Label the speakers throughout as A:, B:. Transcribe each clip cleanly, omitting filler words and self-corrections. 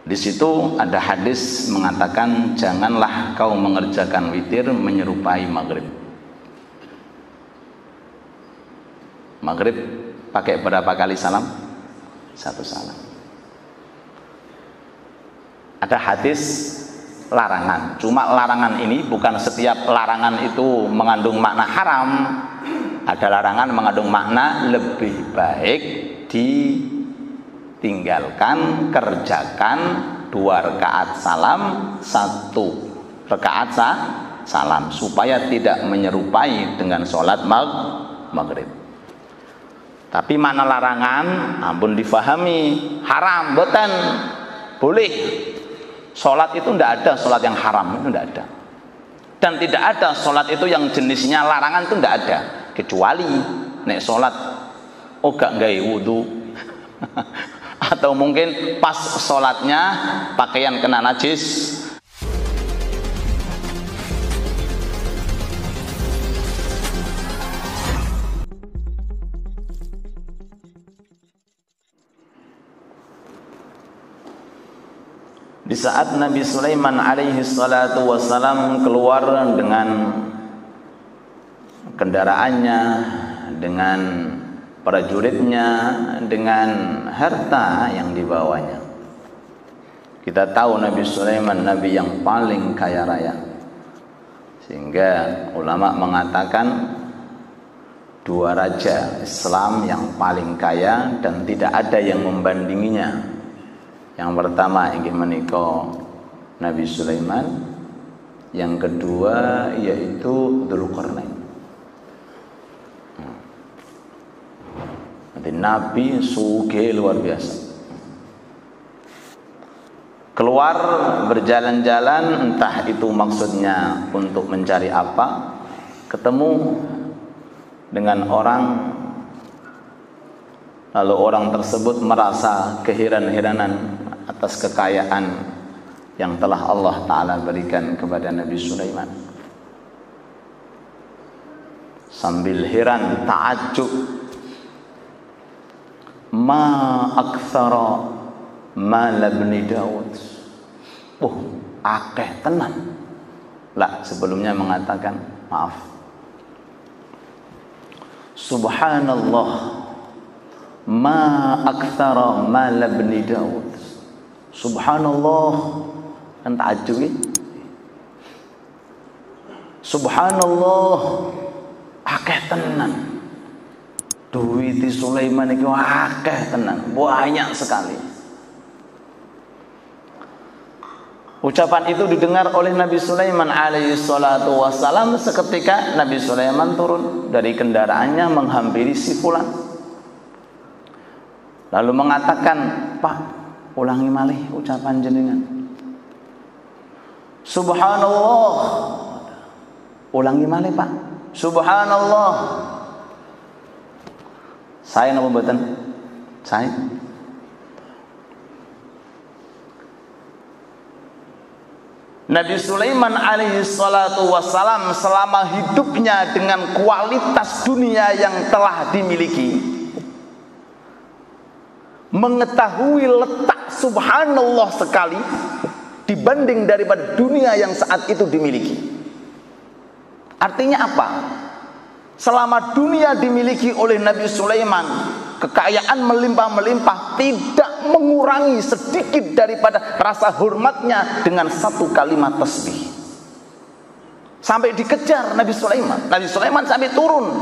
A: Di situ ada hadis mengatakan janganlah kau mengerjakan witir menyerupai maghrib. Maghrib pakai berapa kali salam? 1 salam. Ada hadis larangan. Cuma larangan ini bukan setiap larangan itu mengandung makna haram. Ada larangan mengandung makna lebih baik ditinggalkan, kerjakan 2 rakaat salam, 1 rakaat salam, supaya tidak menyerupai dengan sholat maghrib. Tapi makna larangan ampun difahami, haram, boten, boleh. Sholat itu tidak ada sholat yang haram, itu tidak ada. Dan tidak ada sholat itu yang jenisnya larangan, itu tidak ada. Kecuali nek sholat gak gawe wudu atau mungkin pas sholatnya pakaian kena najis. Di saat Nabi Sulaiman alaihi salatu wassalam keluar dengan kendaraannya, dengan prajuritnya, dengan harta yang dibawanya. Kita tahu Nabi Sulaiman nabi yang paling kaya raya, sehingga ulama mengatakan 2 raja Islam yang paling kaya dan tidak ada yang membandinginya. Yang pertama inggih menika Nabi Sulaiman, yang kedua yaitu Dzulqarnain. Nabi sugih luar biasa. Keluar berjalan-jalan, entah itu maksudnya untuk mencari apa, ketemu dengan orang, lalu orang tersebut merasa keheran-heranan atas kekayaan yang telah Allah Ta'ala berikan kepada Nabi Sulaiman. Sambil heran, ta'ajub, ma aktsara mal ibni Daud. Akeh tenan. Lah, sebelumnya mengatakan maaf. Subhanallah, ma aktsara mal ibni Daud. Subhanallah, kan ta'ajub ya? Subhanallah, akeh tenan. Duit Sulaiman itu akeh tenan, banyak sekali. Ucapan itu didengar oleh Nabi Sulaiman alaihi salatu wassalam. Seketika Nabi Sulaiman turun dari kendaraannya menghampiri si fulan, lalu mengatakan, "Pak, ulangi malih ucapan jenengan." Subhanallah. Ulangi malih, Pak. Subhanallah. Saya napa mboten? Saya. Nabi Sulaiman alaihi salatu wassalam selama hidupnya dengan kualitas dunia yang telah dimiliki, mengetahui letak subhanallah sekali dibanding daripada dunia yang saat itu dimiliki. Artinya apa? Selama dunia dimiliki oleh Nabi Sulaiman, kekayaan melimpah-melimpah, tidak mengurangi sedikit daripada rasa hormatnya dengan 1 kalimat tasbih. Sampai dikejar Nabi Sulaiman. Nabi Sulaiman sampai turun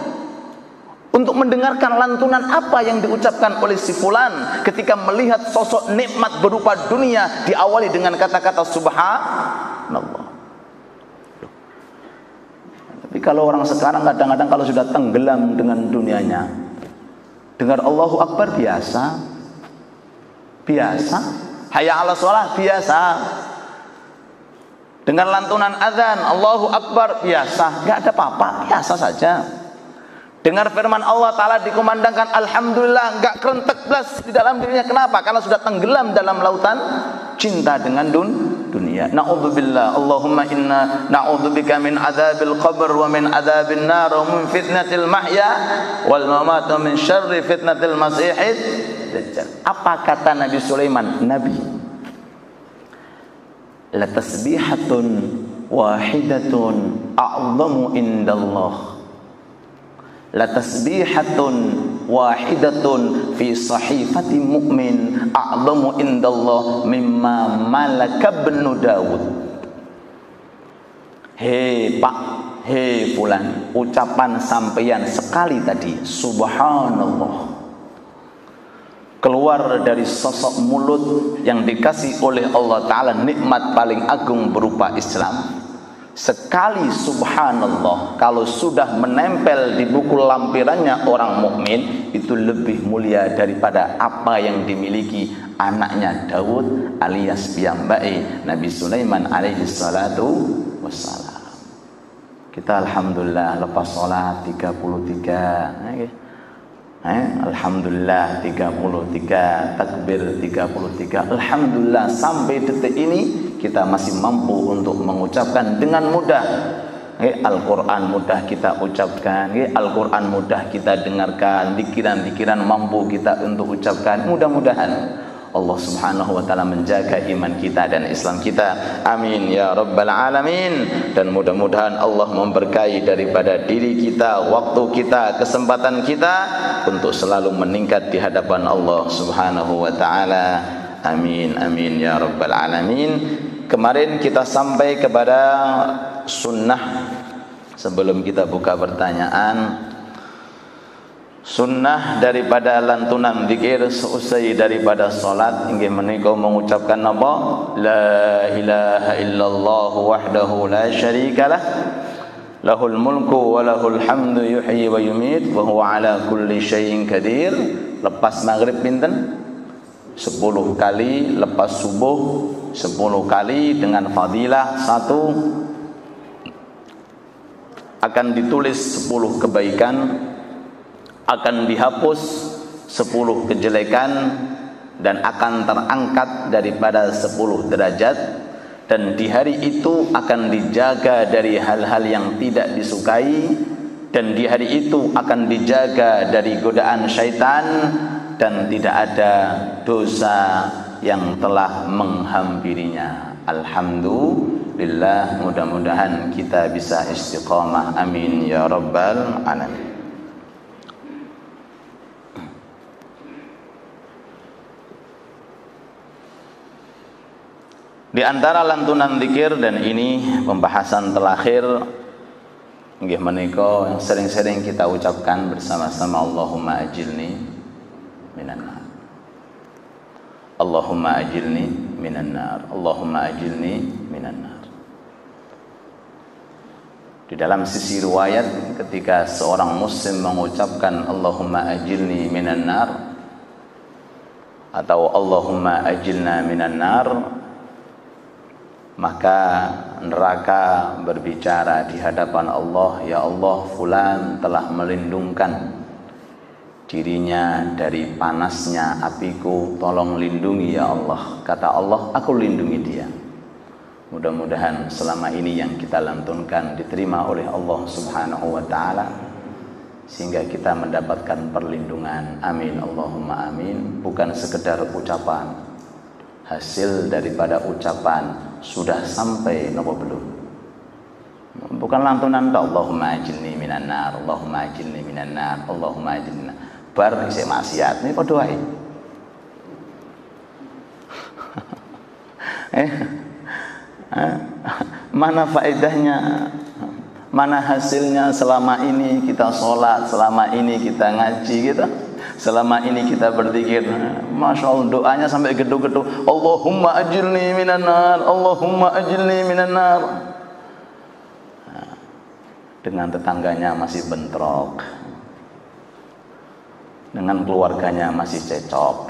A: untuk mendengarkan lantunan apa yang diucapkan oleh si fulan ketika melihat sosok nikmat berupa dunia diawali dengan kata-kata subhanallah. Tapi kalau orang sekarang kadang-kadang kalau sudah tenggelam dengan dunianya, dengar Allahu Akbar biasa, hayya 'alas shalah biasa, dengar lantunan azan Allahu Akbar biasa, enggak ada apa-apa, biasa saja. Dengar firman Allah Ta'ala dikumandangkan alhamdulillah, enggak kerentek belas di dalam dirinya. Kenapa? Karena sudah tenggelam dalam lautan cinta dengan dunia. Na'udzubillah, Allahumma inna na'udzubika min adzabil qabr wa min adzabin nar wa min fitnatil mahya wal mamat wa min syarri fitnatil masiihid dajjal. Apa kata Nabi Sulaiman? Nabi la tasbihatun wahidatun a'zamu indallah. La tasbihatun wahidatun fi sahifati mu'min a'zamu indallah mimma malaka ibnu Daud. Hei Pak, hei fulan, ucapan sampeyan sekali tadi subhanallah keluar dari sosok mulut yang dikasih oleh Allah Ta'ala nikmat paling agung berupa Islam. Sekali subhanallah kalau sudah menempel di buku lampirannya orang mukmin, itu lebih mulia daripada apa yang dimiliki anaknya Daud alias piyambake Nabi Sulaiman alaihi salatu wassalam. Kita alhamdulillah lepas sholat 33 alhamdulillah 33, takbir 33, alhamdulillah sampai detik ini kita masih mampu untuk mengucapkan dengan mudah. Al-Quran mudah kita ucapkan, Al-Quran mudah kita dengarkan, dikiran-dikiran mampu kita untuk ucapkan. Mudah-mudahan Allah subhanahu wa ta'ala menjaga iman kita dan Islam kita. Amin ya rabbal alamin. Dan mudah-mudahan Allah memberkahi daripada diri kita, waktu kita, kesempatan kita untuk selalu meningkat di hadapan Allah subhanahu wa ta'ala. Amin amin ya rabbal alamin. Kemarin kita sampai kepada sunnah. Sebelum kita buka pertanyaan, sunnah daripada lantunan zikir seusai daripada salat inggih menika mengucapkan apa? La ilaha illallah wahdahu la syarikalah lahul mulku wa lahul hamdu yuhyi wa yumit wa huwa ala kulli syai'in qadir. Lepas maghrib pinten? 10 kali, lepas subuh 10 kali dengan fadilah 1, akan ditulis 10 kebaikan, akan dihapus 10 kejelekan, dan akan terangkat daripada 10 derajat. Dan di hari itu akan dijaga dari hal-hal yang tidak disukai, dan di hari itu akan dijaga dari godaan syaitan, dan tidak ada dosa yang telah menghampirinya. Alhamdulillah, mudah-mudahan kita bisa istiqamah. Amin ya rabbal alamin. Di antara lantunan zikir, dan ini pembahasan terakhir nggih menika yang sering-sering kita ucapkan bersama-sama, Allahumma ajilni minan nar. Allahumma ajilni minan nar. Allahumma ajilni minan nar. Di dalam sisi riwayat, ketika seorang muslim mengucapkan Allahumma ajilni minan nar atau Allahumma ajilna minan nar, maka neraka berbicara di hadapan Allah, ya Allah, fulan telah melindungkan dirinya dari panasnya apiku, tolong lindungi ya Allah. Kata Allah, aku lindungi dia. Mudah-mudahan selama ini yang kita lantunkan diterima oleh Allah subhanahu wa ta'ala, sehingga kita mendapatkan perlindungan. Amin Allahumma amin. Bukan sekedar ucapan, hasil daripada ucapan sudah sampai napa belum? Bukan lantunan tok, Allahumma ajilni minan nar, Allahumma ajilni minan nar, Allahumma ajilni. Bar isih maksiat niki padha wae. Mana faedahnya? Mana hasilnya selama ini kita sholat, selama ini kita ngaji kita, selama ini kita berzikir. Masya Allah, doanya sampai gedung-gedung, Allahumma ajilni minan nar, Allahumma ajilni minan nar. Dengan tetangganya masih bentrok, dengan keluarganya masih cecok,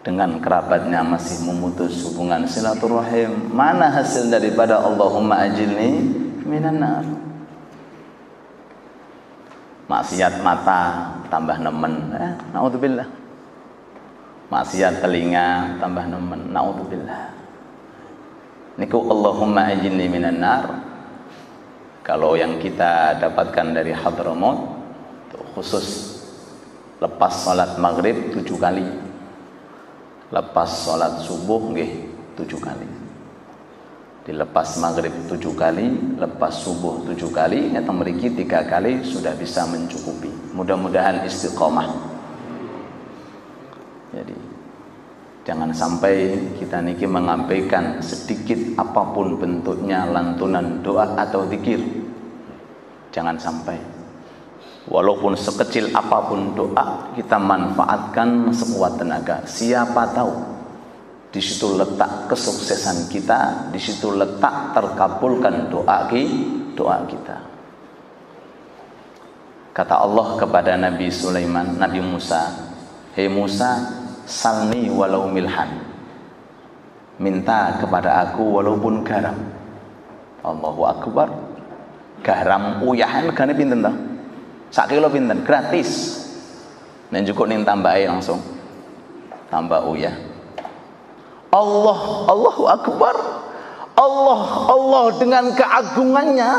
A: dengan kerabatnya masih memutus hubungan silaturahim. Mana hasil daripada Allahumma ajilni minan nar? Maksiat mata tambah nemen, naudzubillah. Maksiat telinga tambah nemen, naudzubillah. Niku Allahumma ajilni minan nar. Kalau yang kita dapatkan dari Hadramaut, khusus lepas salat maghrib 7 kali, lepas salat subuh nggih 7 kali. Dilepas maghrib 7 kali, lepas subuh 7 kali, nyata mriki 3 kali sudah bisa mencukupi. Mudah-mudahan istiqomah. Jadi jangan sampai kita niki mengampaikan sedikit apapun bentuknya lantunan doa atau zikir. Jangan sampai. Walaupun sekecil apapun doa, kita manfaatkan sekuat tenaga. Siapa tahu di situ letak kesuksesan kita, di situ letak terkabulkan doa kita. Kata Allah kepada Nabi Sulaiman, Nabi Musa, "Hei Musa, salni walau milhan." Minta kepada aku walaupun garam. Allahu Akbar. Garam uyahan regane pinten ta? Sak kilo pinten? Gratis. Nek cukup ning tambahe langsung. Tambah uyah. Allahu Akbar. Allah dengan keagungannya,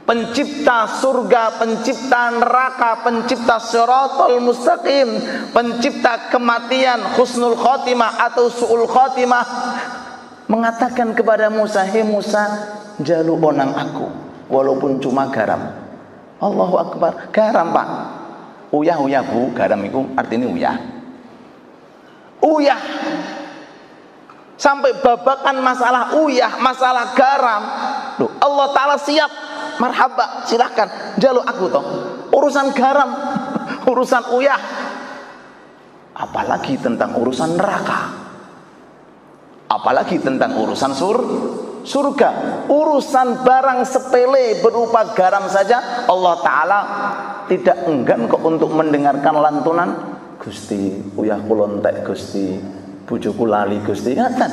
A: pencipta surga, pencipta neraka, pencipta shiratal mustaqim, pencipta kematian, husnul khotimah atau su'ul khotimah, mengatakan kepada Musa, "Hei Musa, jalu onang aku walaupun cuma garam." Allahu Akbar. Garam, Pak. Uyah Bu, garam itu artinya uyah. Uyah. Sampai babakan masalah uyah, masalah garam. Loh, Allah Ta'ala siap. Marhaba, silahkan jaluk aku toh. Urusan garam, urusan uyah. Apalagi tentang urusan neraka. Apalagi tentang urusan surga. Urusan barang sepele berupa garam saja Allah Ta'ala tidak enggan kok untuk mendengarkan lantunan. Gusti, uyah kula entek Gusti, bojoku lali Gusti. Ngaten.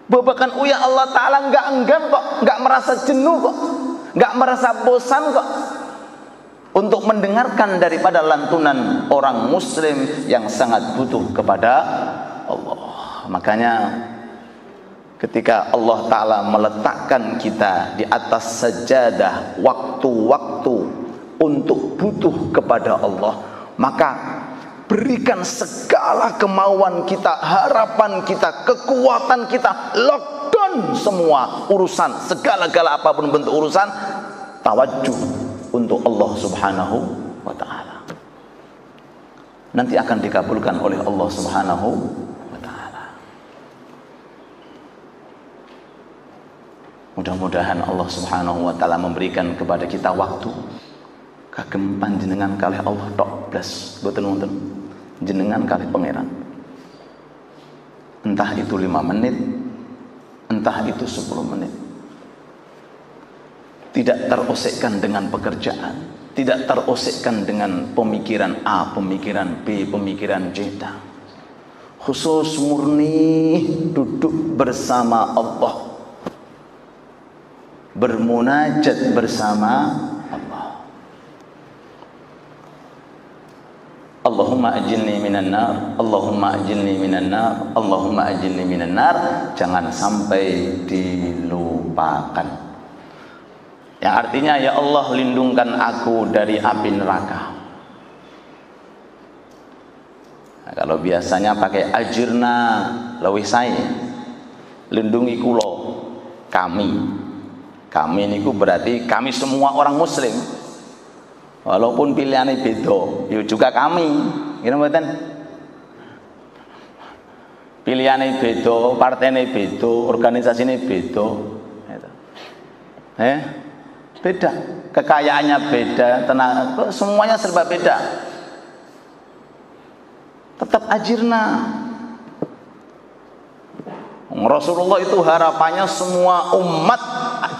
A: Babakan uyah Allah Ta'ala enggak enggan kok, enggak merasa jenuh kok, enggak merasa bosan kok untuk mendengarkan daripada lantunan orang muslim yang sangat butuh kepada Allah. Makanya ketika Allah Ta'ala meletakkan kita di atas sajadah waktu-waktu untuk butuh kepada Allah, maka berikan segala kemauan kita, harapan kita, kekuatan kita, lockdown semua urusan, segala-gala apapun bentuk urusan, tawajuh untuk Allah Subhanahu wa Ta'ala. Nanti akan dikabulkan oleh Allah Subhanahu wa Ta'ala. Mudah-mudahan Allah Subhanahu wa Ta'ala memberikan kepada kita waktu. Kagem panjenengan kalih Allah tok blas, boten wonten jenengan kalih pangeran. Entah itu 5 menit, entah itu 10 menit. Tidak terosekkan dengan pekerjaan, tidak terosekkan dengan pemikiran A, pemikiran B, pemikiran C. Khusus murni duduk bersama Allah, bermunajat bersama Allah. Allahumma ajilni minan nar, Allahumma ajilni minan nar, Allahumma ajilni minan nar. Jangan sampai dilupakan. Yang artinya, ya Allah lindungkan aku dari api neraka. Nah, kalau biasanya pakai ajirna lawih saya, lindungi kulo, kami niku berarti kami semua orang muslim. Walaupun pilihannya beda, ya juga kami, kira mboten. Pilihannya beda, partainya beda, organisasinya beda. Beda, kekayaannya beda, tenaga, semuanya serba beda. Tetap ajirna. Rasulullah itu harapannya semua umat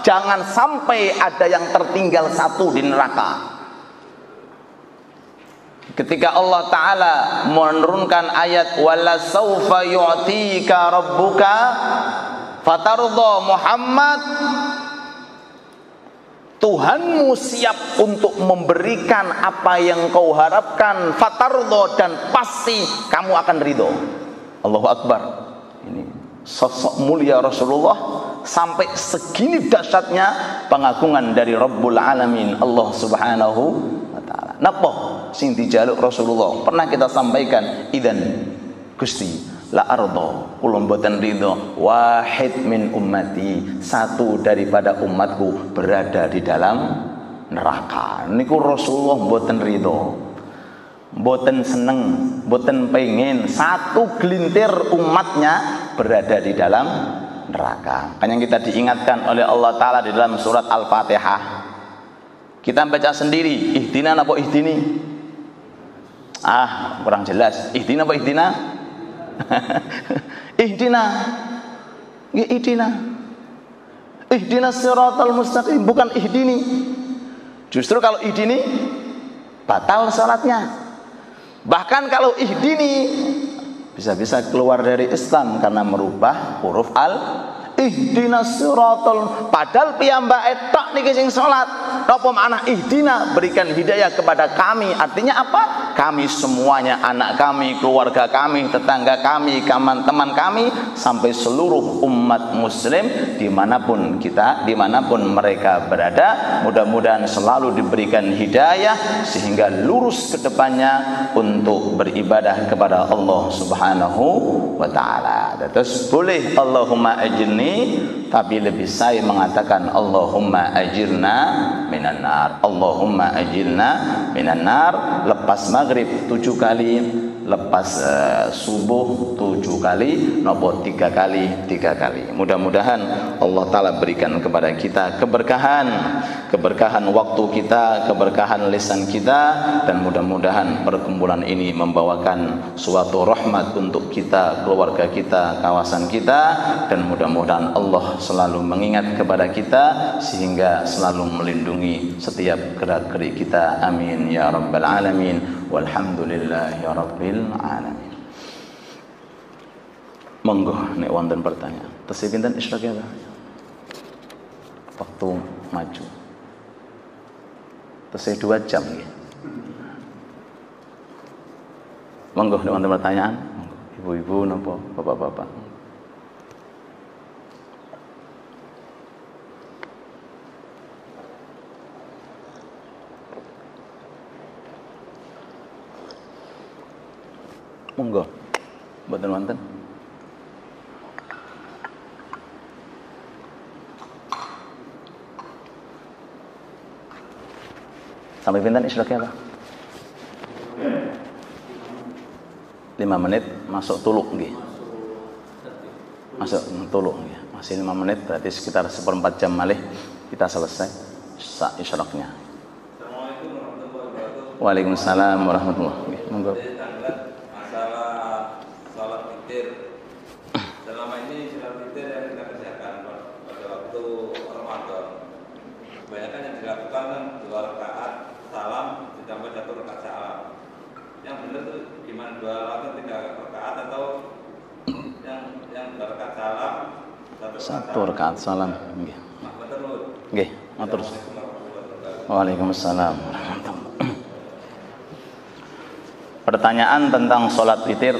A: jangan sampai ada yang tertinggal satu di neraka. Ketika Allah Ta'ala menurunkan ayat wala sawfa yu'tika rabbuka fatardha, Muhammad, Tuhanmu siap untuk memberikan apa yang kau harapkan, fatardha, dan pasti kamu akan ridho. Allahu Akbar. Ini sosok mulia Rasulullah, sampai segini dahsyatnya pengagungan dari Rabbul Alamin Allah Subhanahu wa Ta'ala. Napa sing dijaluk Rasulullah pernah kita sampaikan, idan Gusti la ardo kula mboten ridho wahid min ummati, satu daripada umatku berada di dalam neraka. Niku Rasulullah mboten ridho, mboten seneng, mboten pengen satu gelintir umatnya berada di dalam neraka. Kan yang kita diingatkan oleh Allah Ta'ala di dalam surat Al-Fatihah, kita baca sendiri, ihdina apa ihdini? Kurang jelas. Ihdina apa ihdina? Ihdina. Ya ihdina. Ihdina siratal mustaqim, bukan ihdini. Justru kalau ihdini batal salatnya. Bahkan kalau ihdini bisa-bisa keluar dari Islam karena merubah huruf ihdinas siratal, padahal piyambake tok niki sing salat. Napa makna ihdina, berikan hidayah kepada kami? Artinya apa? Kami semuanya, anak kami, keluarga kami, tetangga kami, teman kami, sampai seluruh umat muslim dimanapun kita, dimanapun mereka berada, mudah-mudahan selalu diberikan hidayah sehingga lurus ke depannya untuk beribadah kepada Allah Subhanahu wa ta'ala. Terus boleh Allahumma ajirni, tapi lebih saya mengatakan Allahumma ajirna minan nar. Allahumma ajirna minan nar. Lepas maghrib 7 kali, lepas subuh 7 kali, nopo 3 kali. Mudah-mudahan Allah Ta'ala berikan kepada kita keberkahan waktu kita, keberkahan lisan kita, dan mudah-mudahan perkumpulan ini membawakan suatu rahmat untuk kita, keluarga kita, kawasan kita, dan mudah-mudahan Allah selalu mengingat kepada kita sehingga selalu melindungi setiap gerak-gerik kita. Amin ya rabbal alamin. Walhamdulillahi rabbil alamin. Monggo nek wonten pertanyaan. Tesih pinten isyraq ya? Waktu maju. Tesih 2 jam nggih. Monggo nek wonten pertanyaan. Ibu-ibu napa bapak-bapak? Monggo, mboten wonten. Sampai pinten isyraqnya Pak? 5 menit masuk tuluk nggih. Masuk tuluk nggih. Masih 5 menit, berarti sekitar 1/4 jam malih kita selesai isyraqnya. Assalamualaikum warahmatullahi wabarakatuh. Waalaikumsalam warahmatullahi wabarakatuh. Monggo. Satu rakaat salam. Nggih, matur. Waalaikumsalam. Pertanyaan tentang sholat witir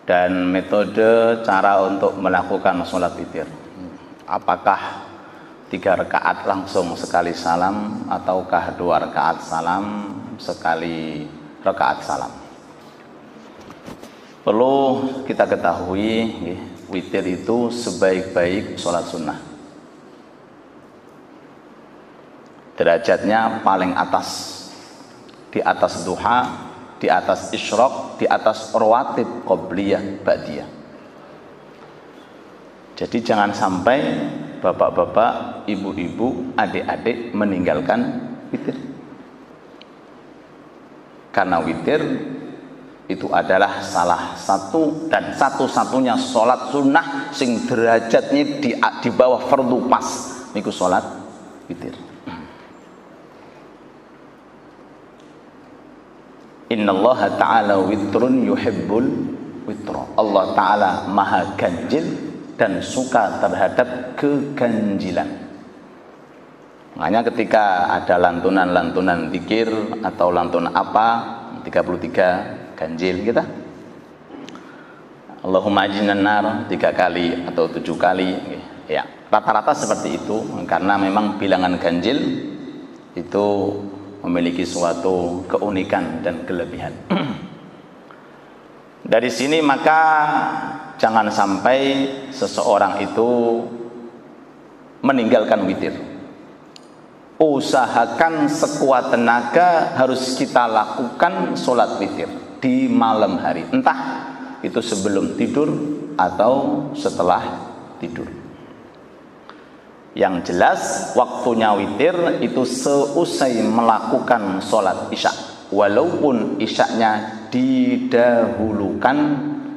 A: dan metode cara untuk melakukan sholat witir. Apakah 3 rakaat langsung sekali salam, ataukah 2 rakaat salam sekali rakaat salam? Perlu kita ketahui, witir itu sebaik-baik sholat sunnah. Derajatnya paling atas, di atas duha, di atas isyraq, di atas rawatib qobliyah ba'diyah. Jadi jangan sampai bapak-bapak, ibu-ibu, adik-adik meninggalkan witir. Karena witir itu adalah salah satu dan satu-satunya sholat sunnah sing derajatnya di bawah fardu pas, niku sholat witir. Innallaha ta'ala witrun yuhibbul witra. Allah Ta'ala maha ganjil dan suka terhadap keganjilan. Makanya ketika ada lantunan-lantunan zikir atau lantunan apa 33 ganjil kita, Allahumma ajinnan nar 3 kali atau 7 kali, ya rata-rata seperti itu, karena memang bilangan ganjil itu memiliki suatu keunikan dan kelebihan. Dari sini maka jangan sampai seseorang itu meninggalkan witir. Usahakan sekuat tenaga harus kita lakukan sholat witir di malam hari, entah itu sebelum tidur atau setelah tidur. Yang jelas waktunya witir itu seusai melakukan sholat isya, walaupun isyaknya didahulukan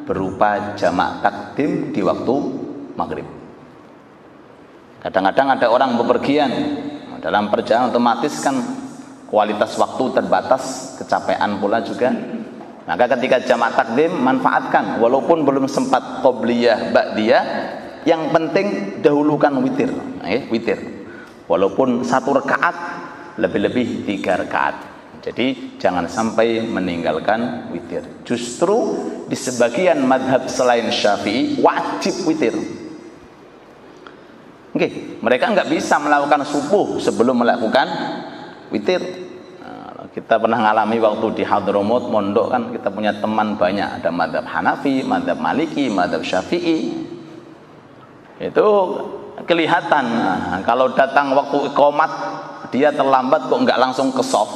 A: berupa jamak takdim di waktu maghrib. Kadang-kadang ada orang bepergian, dalam perjalanan otomatis kan kualitas waktu terbatas, kecapean pula juga. Maka ketika jamak takdim manfaatkan, walaupun belum sempat qobliyah ba'diyah, yang penting dahulukan witir, witir. Walaupun 1 rakaat, lebih-lebih 3 rakaat. Jadi jangan sampai meninggalkan witir. Justru di sebagian madhab selain Syafi'i wajib witir. Mereka nggak bisa melakukan subuh sebelum melakukan witir. Kita pernah mengalami waktu di Hadramut mondok kan, kita punya teman banyak, ada madhab Hanafi, madhab Maliki, madhab Syafi'i. Itu kelihatan kalau datang waktu iqamat dia terlambat kok nggak langsung ke shaf,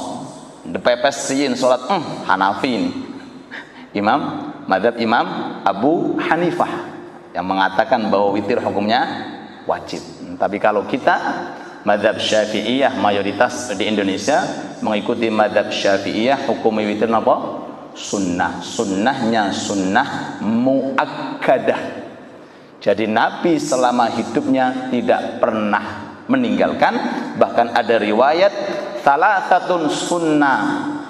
A: dipepesiin sholat. Hanafi ini madhab Imam Abu Hanifah yang mengatakan bahwa witir hukumnya wajib. Tapi kalau kita madhab Syafi'iyah, mayoritas di Indonesia mengikuti madhab Syafi'iyah, hukum witir apa? Sunnah. Sunnahnya sunnah muakkadah. Jadi Nabi selama hidupnya tidak pernah meninggalkan. Bahkan ada riwayat salasatun sunnah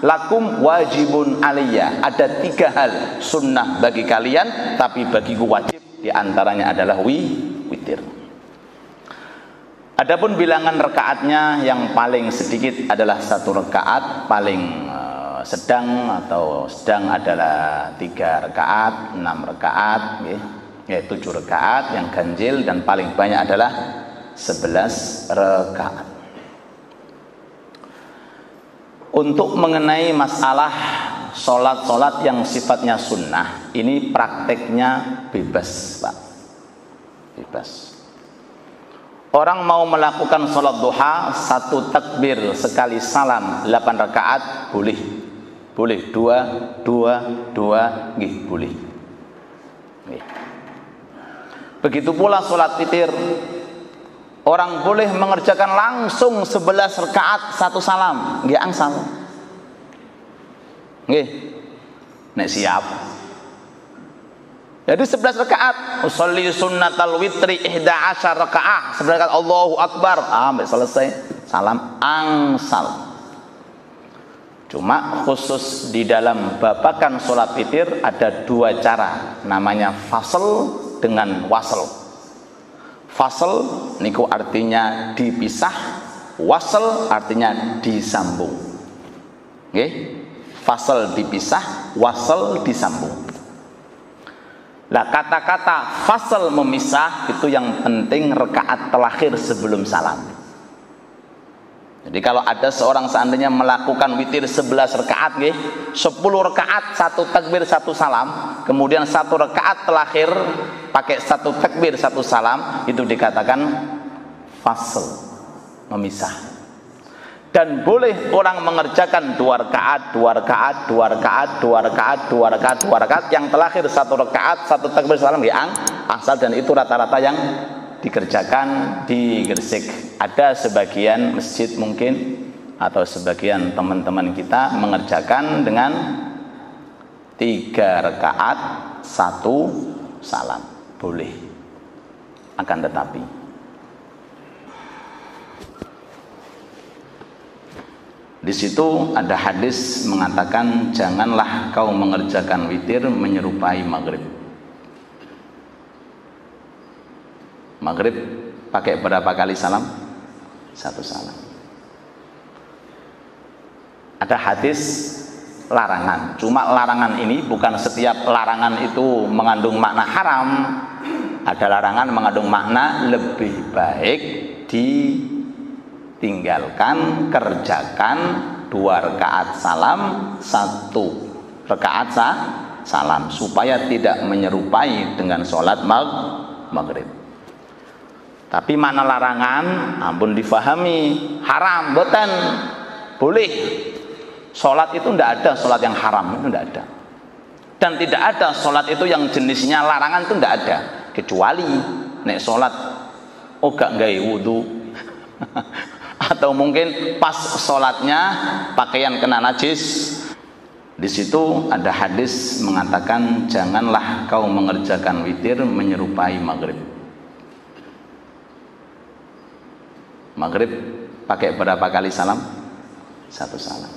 A: lakum wajibun aliyah. Ada 3 hal sunnah bagi kalian, tapi bagiku wajib. Di antaranya adalah witir. Adapun bilangan rakaatnya yang paling sedikit adalah 1 rakaat, paling sedang adalah 3 rakaat, 6 rakaat, 7 rakaat yang ganjil, dan paling banyak adalah 11 rakaat. Untuk mengenai masalah sholat yang sifatnya sunnah, ini prakteknya bebas, Pak. Bebas. Orang mau melakukan sholat duha 1 takbir sekali salam 8 rakaat boleh. Boleh 2 boleh. Begitu pula sholat witir. Orang boleh mengerjakan langsung 11 rakaat 1 salam, nggih angsal. Nggih. Nek siap. Jadi 11 rakaat, usolli sunnatal witri 11 rakaat, 11 rakaat Allahu Akbar, sampai selesai salam angsal. Cuma khusus di dalam babakan sholat witir ada 2 cara, namanya fasl dengan wasl. Fasl niku artinya dipisah, wasl artinya disambung. Nggih? Fasl dipisah, wasl disambung. Nah, kata-kata fasal memisah itu yang penting rakaat terakhir sebelum salam. Jadi kalau ada seorang seandainya melakukan witir 11 rakaat, 10 rakaat 1 takbir 1 salam, kemudian 1 rakaat terakhir pakai 1 takbir 1 salam, itu dikatakan fasal, memisah. Dan boleh orang mengerjakan 2 rakaat, 2 rakaat, 2 rakaat, 2 rakaat, 2 rakaat, 2 rakaat, yang terakhir 1 rakaat 1 takbir salam asal, dan itu rata-rata yang dikerjakan di Gresik. Ada sebagian masjid mungkin atau sebagian teman-teman kita mengerjakan dengan 3 rakaat 1 salam. Boleh. Akan tetapi di situ ada hadis mengatakan janganlah kau mengerjakan witir menyerupai maghrib. Maghrib pakai berapa kali salam? 1 salam. Ada hadis larangan. Cuma larangan ini bukan setiap larangan itu mengandung makna haram. Ada larangan mengandung makna lebih baik tinggalkan, kerjakan 2 rakaat salam, 1 rakaat salam, supaya tidak menyerupai dengan sholat maghrib. Tapi mana larangan, ampun difahami, haram, boten, boleh. Sholat itu tidak ada sholat yang haram, itu tidak ada. Dan tidak ada sholat itu yang jenisnya larangan, itu tidak ada. Kecuali nek sholat gak gawe wudu atau mungkin pas sholatnya pakaian kena najis. Di situ ada hadis mengatakan janganlah kau mengerjakan witir menyerupai maghrib. Maghrib pakai berapa kali salam? 1 salam.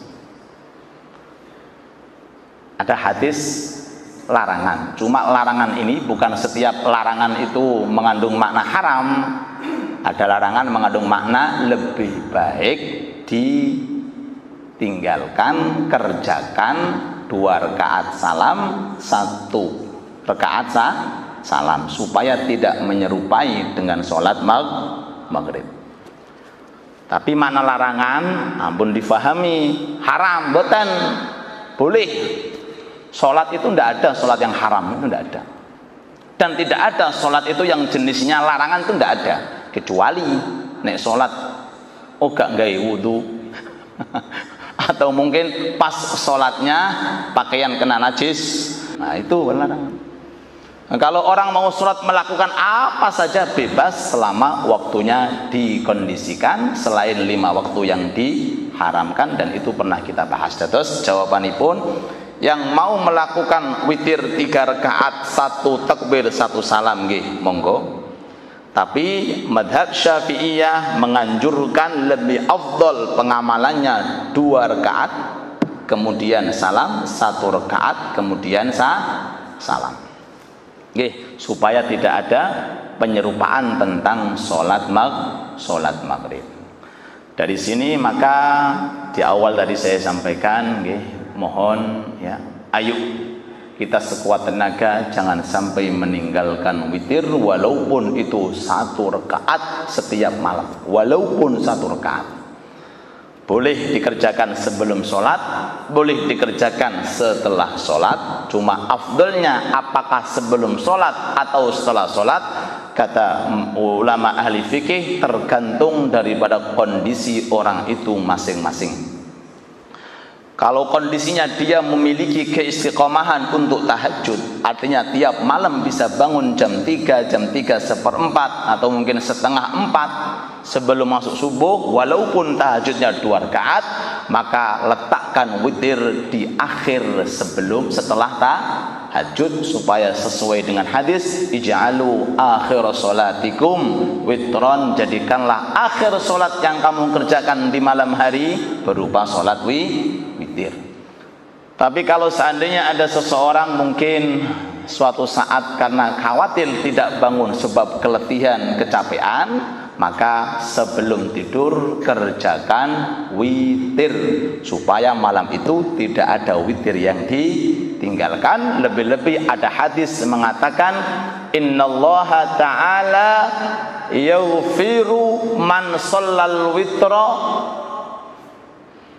A: Ada hadis larangan. Cuma larangan ini bukan setiap larangan itu mengandung makna haram. Ada larangan mengandung makna lebih baik ditinggalkan, kerjakan 2 rakaat salam, 1 rakaat salam, supaya tidak menyerupai dengan sholat maghrib. Tapi mana larangan, ampun difahami, haram, boten, boleh. Sholat itu tidak ada sholat yang haram, itu tidak ada. Dan tidak ada sholat itu yang jenisnya larangan, itu tidak ada. Kecuali nek sholat gak gawe wudu atau mungkin pas sholatnya pakaian kena najis, nah itu larangan. Nah, kalau orang mau sholat melakukan apa saja bebas selama waktunya dikondisikan selain 5 waktu yang diharamkan, dan itu pernah kita bahas. Terus jawabanipun, yang mau melakukan witir 3 rakaat 1 takbir 1 salam nggih monggo. Tapi madhab Syafi'iyah menganjurkan lebih afdol pengamalannya 2 rakaat kemudian salam, 1 rakaat kemudian salam. Nggih, supaya tidak ada penyerupaan tentang sholat maghrib. Dari sini maka di awal tadi saya sampaikan, nggih, mohon ya, ayo kita sekuat tenaga jangan sampai meninggalkan witir walaupun itu 1 rakaat setiap malam, walaupun 1 rakaat. Boleh dikerjakan sebelum sholat, boleh dikerjakan setelah sholat. Cuma afdalnya apakah sebelum sholat atau setelah sholat, kata ulama ahli fikih, tergantung daripada kondisi orang itu masing-masing. Kalau kondisinya dia memiliki keistiqomahan untuk tahajud, artinya tiap malam bisa bangun jam 3, jam 3:4 atau mungkin setengah 4 sebelum masuk subuh, walaupun tahajudnya 2 rakaat, maka letakkan witir di akhir setelah tahajud, supaya sesuai dengan hadis, ij'alu akhir salatikum witron, jadikanlah akhir salat yang kamu kerjakan di malam hari berupa salat witir. Tapi kalau seandainya ada seseorang mungkin suatu saat karena khawatir tidak bangun sebab keletihan, kecapean, maka sebelum tidur kerjakan witir supaya malam itu tidak ada witir yang ditinggalkan. Lebih-lebih ada hadis mengatakan innallaha ta'ala yaghfiru man shallal witra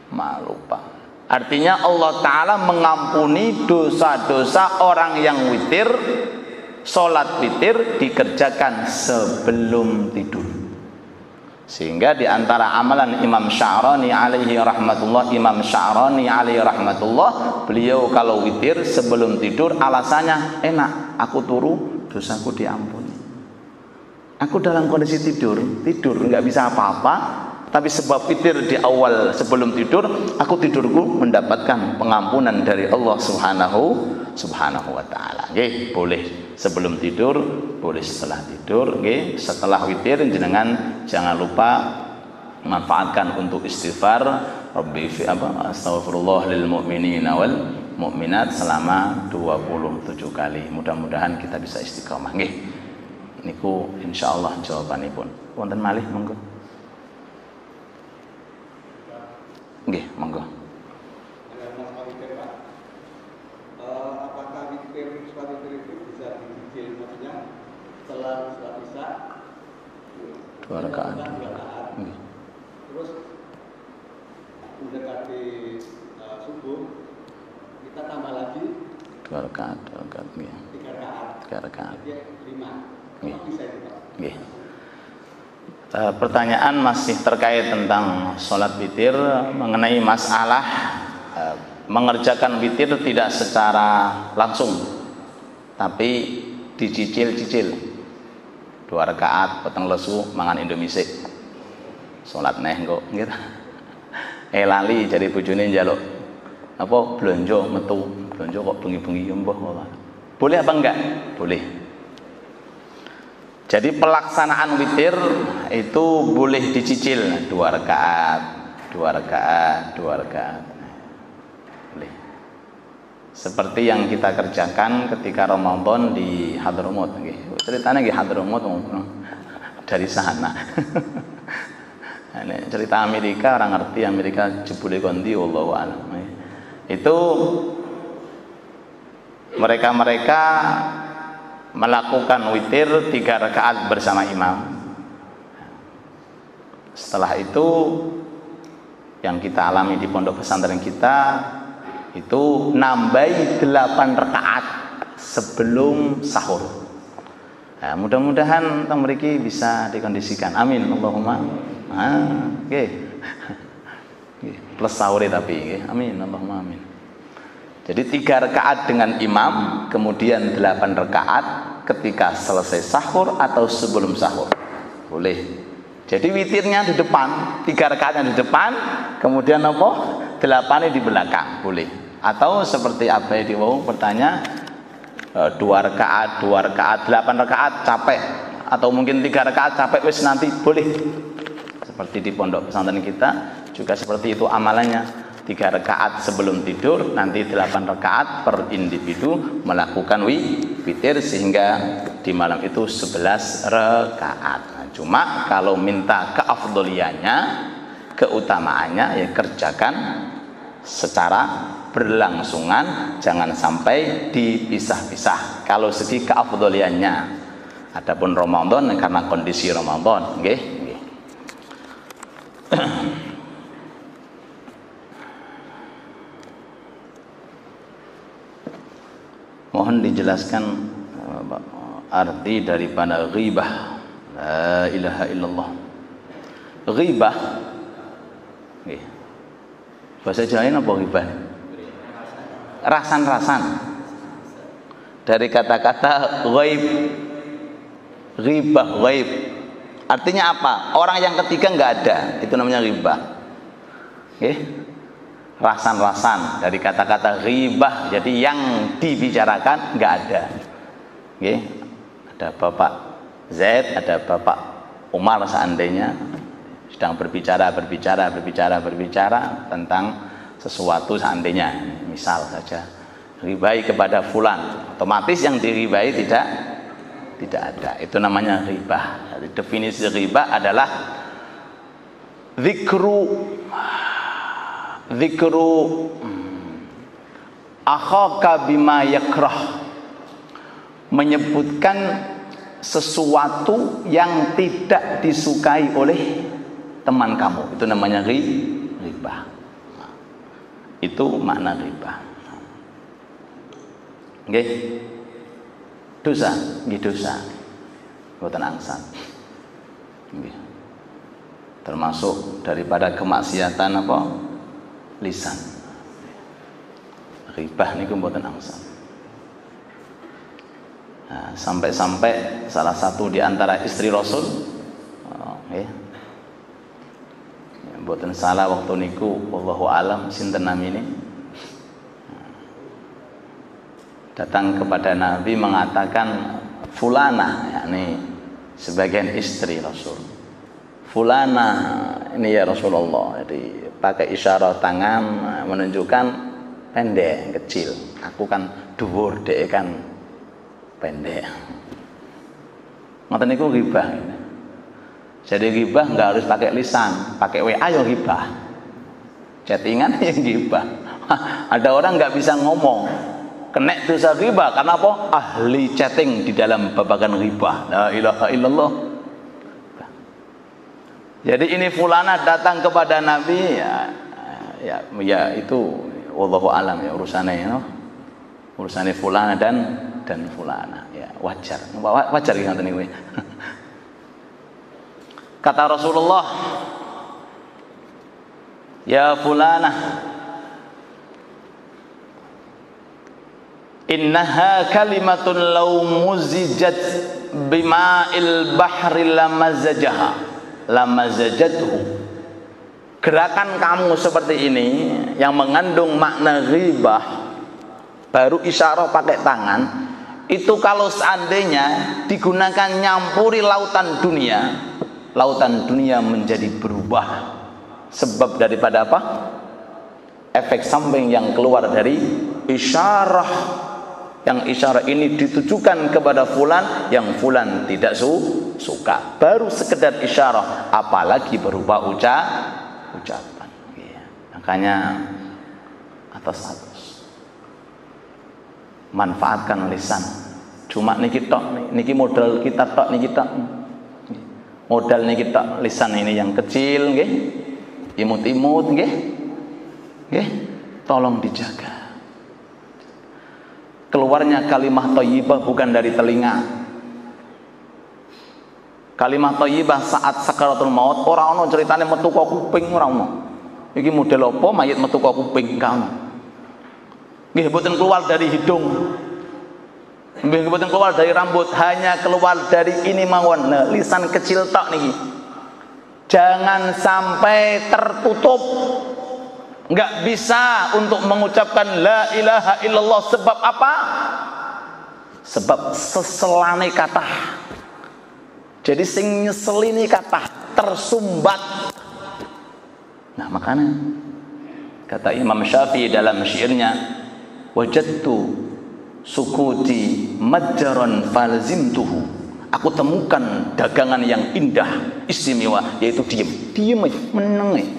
A: malupa. Artinya Allah Ta'ala mengampuni dosa-dosa orang yang witir, sholat witir dikerjakan sebelum tidur. Sehingga di antara amalan Imam Sya'rani alaihi rahmatullah, beliau kalau witir sebelum tidur alasannya enak, aku turu dosaku diampuni. Aku dalam kondisi tidur nggak bisa apa-apa, tapi sebab witir di awal sebelum tidur, aku tidurku mendapatkan pengampunan dari Allah Subhanahu wa taala. Nggih, boleh sebelum tidur, boleh setelah tidur, nggih. Setelah witir jenengan jangan lupa manfaatkan untuk istighfar, Rabbi fi astaghfirullah lil mu'minina wal mu'minat selama 27 kali. Mudah-mudahan kita bisa istiqomah, nggih. Niku insyaallah jawabanipun. Wonten malih monggo. Nggih, monggo.
B: Apakah witir itu bisa dicicil, maksudnya setelah Isya
A: 2 rakaat.
B: Terus mendekati subuh kita tambah lagi
A: 2 rakaat, 2 rakaat nggih. 3 rakaat.
B: 5.
A: Nggih.
B: Bisa itu, Pak.
A: Nggih. Pertanyaan masih terkait tentang sholat witir mengenai masalah mengerjakan witir tidak secara langsung, tapi dicicil-cicil. 2 rakaat peteng lesu mangan Indomie sik. Sholat neh kok gitu. Lali jadi bojone njaluk apa blonjo metu. Blonjo kok bengi-bengi mbah kok. Boleh apa enggak? Boleh. Jadi pelaksanaan witir itu boleh dicicil 2 rakaat, 2 rakaat, 2 rakaat. Boleh. Seperti yang kita kerjakan ketika Ramadan di Hadramut nggih. Ceritanya nggih Hadramut dari sana. Ini cerita Amerika, orang ngerti Amerika jebule kondi wallahu a'lam. Itu mereka melakukan witir 3 rakaat bersama imam. Setelah itu yang kita alami di pondok pesantren kita itu nambahi 8 rakaat sebelum sahur. Nah, mudah-mudahan mriki bisa dikondisikan. Amin Allahumma. Nggih. Plus sahur tapi nggih. Amin Allahumma amin. Jadi 3 rakaat dengan imam, kemudian 8 rakaat ketika selesai sahur atau sebelum sahur. Boleh. Jadi witirnya di depan, 3 rakaatnya di depan, kemudian apa? 8-nya di belakang. Boleh. Atau seperti apa yang diwau bertanya, 2 rakaat, 2 rakaat, 8 rakaat capek, atau mungkin 3 rakaat capek wis nanti boleh. Seperti di pondok pesantren kita juga seperti itu amalannya. 3 rakaat sebelum tidur, nanti 8 rakaat per individu melakukan witir sehingga di malam itu 11 rakaat. Nah, cuma kalau minta keafdoliannya, keutamaannya ya kerjakan secara berlangsungan, jangan sampai dipisah-pisah. Kalau segi keafdoliannya, adapun Ramadan karena kondisi Ramadan, nggih. Mohon dijelaskan arti daripada ghibah. La ilaha illallah. Ghibah. Nggih. Bahasa Jawa apa ghibah? Rasan-rasan. Dari kata-kata ghaib. Ghibah, ghaib. Artinya apa? Orang yang ketiga enggak ada. Itu namanya ghibah. Nggih. Rasan-rasan dari kata-kata ghibah, jadi yang dibicarakan nggak ada. Okay. Ada Bapak Z, ada Bapak Umar seandainya sedang berbicara tentang sesuatu seandainya, misal saja ribai kepada fulan, otomatis yang diribai tidak ada. Itu namanya ghibah. Jadi definisi ghibah adalah zikru akhaka bima yakrah, menyebutkan sesuatu yang tidak disukai oleh teman kamu. Itu namanya ghibah. Itu makna ghibah. Nggih. Dosa, nggih dosa. Boten angsal. Nggih. Termasuk daripada kemaksiatan apa? Lisan. Ghibah niku mboten angsal. Nah, sampai-sampai salah satu di antara istri Rasul mboten salah waktu niku wallahu alam sinten namine datang kepada Nabi mengatakan fulana, yakni sebagian istri Rasul. Fulana ini ya Rasulullah, jadi pakai isyarat tangan menunjukkan pendek, kecil. Aku kan dhuwur, dhek kan pendek. Ngoten niku ghibah. Jadi ghibah enggak harus pakai lisan, pakai WA yo ghibah. Chattingan yang ghibah. Ada orang enggak bisa ngomong, kena dosa ghibah karena apa? Ahli chatting di dalam babagan ghibah. La ilaha illallah. Jadi ini fulana datang kepada Nabi ya itu wallahu alam ya urusannya, you know? urusannya fulana dan fulana, ya wajar gitu ngoten niku. Kata Rasulullah, ya fulana, innaha kalimatun law muzijat bima'il bahri lamazajatuhu. Gerakan kamu seperti ini yang mengandung makna ghibah, baru isyarah pakai tangan, itu kalau seandainya digunakan nyampuri lautan dunia menjadi berubah. Sebab daripada apa? Efek samping yang keluar dari isyarah, yang isyarah ini ditujukan kepada fulan yang fulan tidak suka. Baru sekedar isyarah, apalagi berubah ucapan. Ya. Makanya atas manfaatkan lisan. Cuma niki tok, niki modal kita tok, niki tok. Modal niki tok, lisan ini yang kecil nggih. Imut-imut nggih. Nggih, tolong dijaga. Keluarnya kalimah thayyibah bukan dari telinga. Kalimah thayyibah saat sakaratul maut ora ana ceritane metu ka kuping, ora ono. Iki model apa mayit metu ka kuping ka ono. Nggih mboten keluar dari hidung. Nggih mboten keluar dari rambut, hanya keluar dari ini mawon. Nah, lisan kecil tok niki. Jangan sampai tertutup. Enggak bisa untuk mengucapkan la ilaha illallah. Sebab apa? Sebab seselane kata. Jadi sing nyeselini kata tersumbat. Nah makanya kata Imam Syafi'i dalam syairnya, wajadtu sukuti majjaran falzimtuhu. Aku temukan dagangan yang indah, istimewa, yaitu diem aja, meneng aja.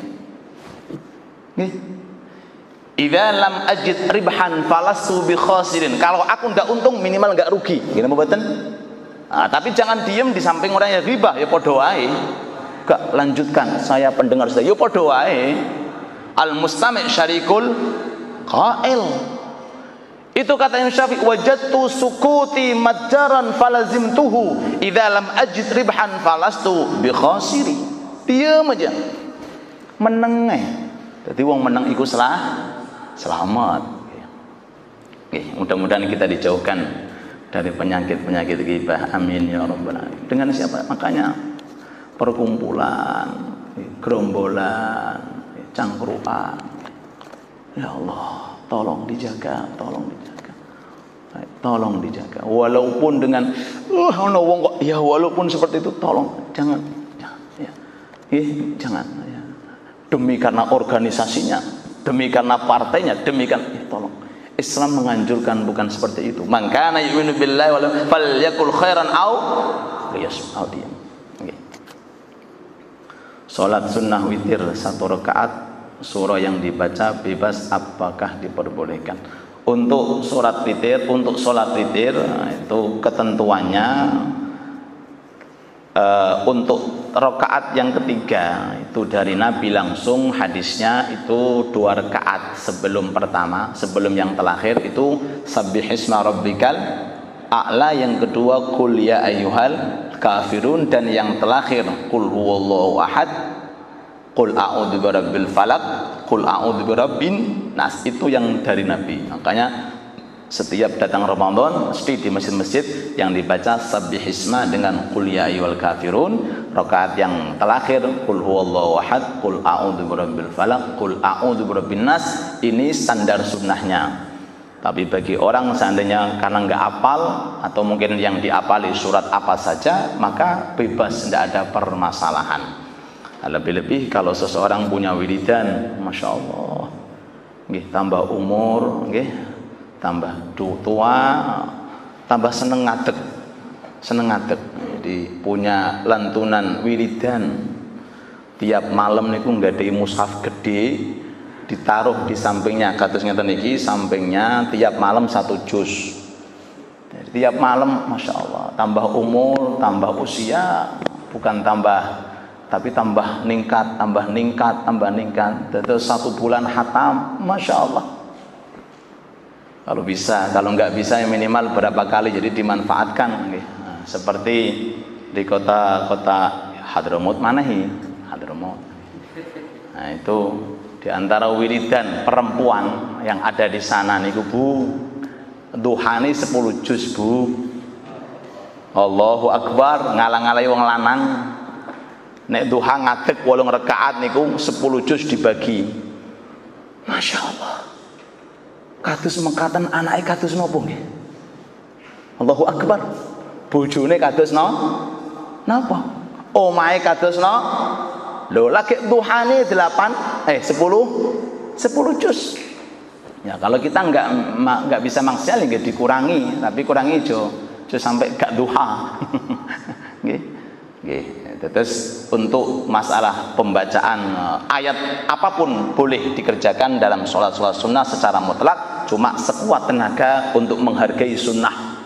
A: Idza lam ajid ribhan falastu bi khasirin. Kalau aku ndak untung, minimal nggak rugi. Gimana mboten? Nah, tapi jangan diem di samping orang yang ribah, ya podo wae. Gak lanjutkan, saya pendengar sudah, ya podo wae. Al mustami' syarikul qail. Itu kata Imam Syafi'i, wajadtu sukuti majjaran falazimtuhu idza lam ajid ribhan falastu bi khasiri. Diam aja. Meneng ae. Dadi wong meneng iku selamat. Oke, mudah-mudahan kita dijauhkan dari penyakit-penyakit ghibah. Amin ya rabbal alamin. Dengan siapa? Makanya perkumpulan, gerombolan, cangkruan. Ya Allah, tolong dijaga, tolong dijaga. Tolong dijaga. Walaupun dengan ono wong kok ya walaupun seperti itu tolong jangan ya. Jangan ya. Demi karena organisasinya, demi karena partainya, demi karena tolong. Islam menganjurkan bukan seperti itu. Man kana yu'minu billahi wal falyakul khairan aw liyasmut. Okay. Salat sunnah witir 1 rakaat, surah yang dibaca bebas apakah diperbolehkan. Untuk salat witir itu ketentuannya untuk rakaat yang ketiga itu dari Nabi langsung, hadisnya itu 2 rakaat sebelum pertama, sebelum yang terakhir itu sabbihisma rabbikal a'la, yang kedua qul ya ayyuhal kafirun, dan yang terakhir qul huwallahu ahad, qul a'udzu birabbil falaq, qul a'udzu birabbin nas. Itu yang dari Nabi. Makanya setiap datang Ramadan mesti di masjid-masjid yang dibaca sabbihisma dengan qul ya ayyuhal kafirun. Rakaat yang terakhir qul huwallahu ahad, qul a'udzu birabbil falaq, qul a'udzu birabbin nas. Ini standar sunnahnya. Tapi bagi orang seandainya karena enggak hafal atau mungkin yang diapali surat apa saja, maka bebas, tidak ada permasalahan. Lebih-lebih kalau seseorang punya wiridan, masya Allah, nggih, tambah umur, nggih, tambah tua, tambah seneng ngadeg. Jadi punya lantunan wiridan tiap malam niku nggadahi mushaf gede, ditaruh di sampingnya, kados ngeten iki, sampingnya tiap malam 1 juz. Jadi tiap malam, masya Allah, tambah umur, tambah usia, bukan tambah, tapi tambah ningkat. Terus 1 bulan hatam, masya Allah. Kalau bisa, kalau nggak bisa ya minimal berapa kali, jadi dimanfaatkan. Nah, seperti di kota-kota Hadramaut Hadramaut. Nah itu di antara wiridan perempuan yang ada di sana niku Bu, duhane 10 juz Bu. Allahu Akbar, ngalang-alai wong lanang. Nek duha ngadeg 8 rakaat niku 10 juz dibagi. Masya Allah. Kados mengkatan anake kados napa nggih? Allahu Akbar. Bojone kados napa? Omahe kados lho lagi duhane 10 juz. Ya kalau kita enggak bisa maksimal nggih dikurangi, tapi kurangi aja sampai gak duha. Nggih. Nggih. Terus untuk masalah pembacaan ayat apapun boleh dikerjakan dalam sholat sunnah secara mutlak, cuma sekuat tenaga untuk menghargai sunnah.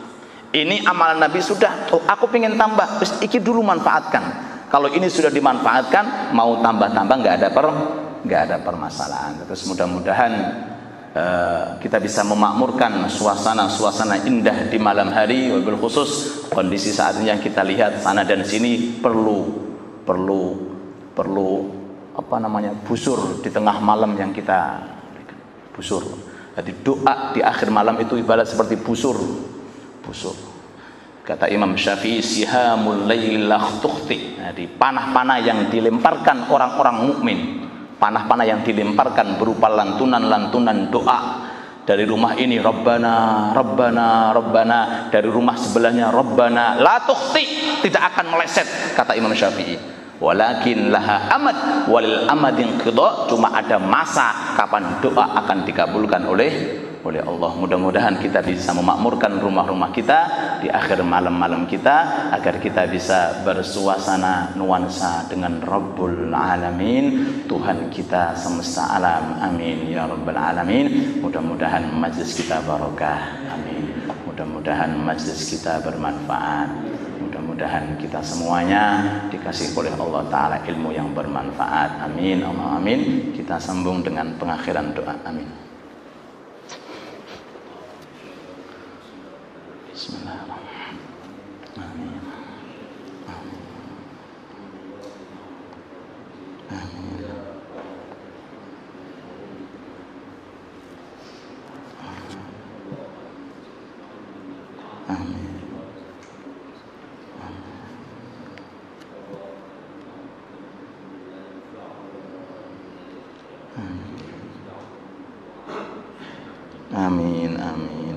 A: Ini amalan Nabi sudah, aku pengen tambah, terus iki dulu manfaatkan. Kalau ini sudah dimanfaatkan, mau tambah-tambah nggak ada permasalahan. Terus mudah-mudahan kita bisa memakmurkan suasana indah di malam hari, wabil khusus kondisi saat ini yang kita lihat sana dan sini perlu busur di tengah malam yang kita busur. Jadi doa di akhir malam itu ibarat seperti busur. Kata Imam Syafi'i, sihamul lail la tukhti. Jadi panah-panah yang dilemparkan orang-orang mukmin, panah-panah yang dilemparkan berupa lantunan doa dari rumah ini, Rabbana Rabbana Rabbana, dari rumah sebelahnya Rabbana la tukhti, tidak akan meleset kata Imam Syafi'i. Walakin laha amad walil amadin qida, cuma ada masa kapan doa akan dikabulkan oleh Allah. Mudah-mudahan kita bisa memakmurkan rumah-rumah kita di akhir malam-malam kita, agar kita bisa bersuasana nuansa dengan Rabbul Alamin, Tuhan kita semesta alam. Amin ya Rabbal Alamin. Mudah-mudahan majlis kita barokah. Amin. Mudah-mudahan majlis kita bermanfaat. Mudah-mudahan kita semuanya dikasih oleh Allah Ta'ala ilmu yang bermanfaat. Amin. Allah amin. Kita sambung dengan pengakhiran doa. Amin. Bismillahirrahmanirrahim. Amin. Amin. Amin. Amin. Amin.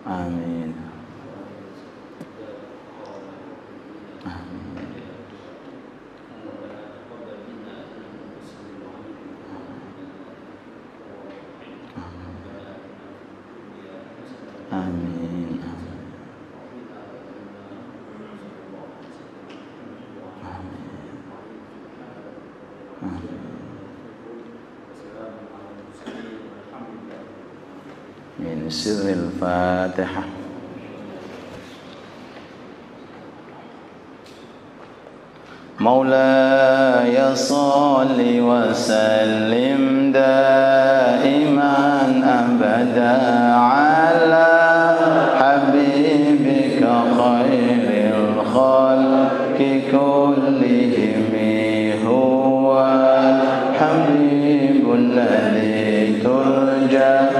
A: Amin. Amin. Amin. Amin. Min sirril Fatihah. Maulaya salli wa sallim daiman abada ala habibika khairil khalqi kullihim, huwa habibul ladzi turja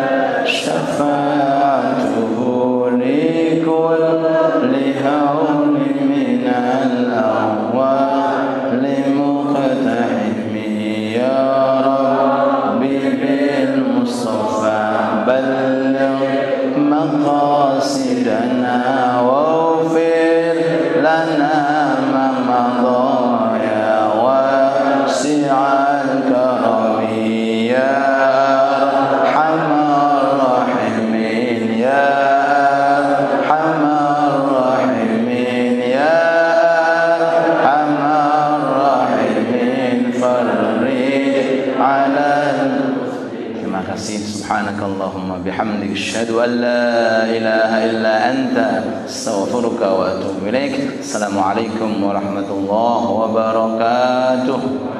A: syafa'atuhu li kulli hawli minal awwali muqtahimi. Ya Rabbi bil Mustafa balligh maqasidana waghfir lana ma madha ya wasi'al karami ya kasih. Subhanakallahumma bihamdik, asyhadu an la ilaha illa anta, astaghfiruka wa atubu ilaik. Assalamualaikum warahmatullahi wabarakatuh.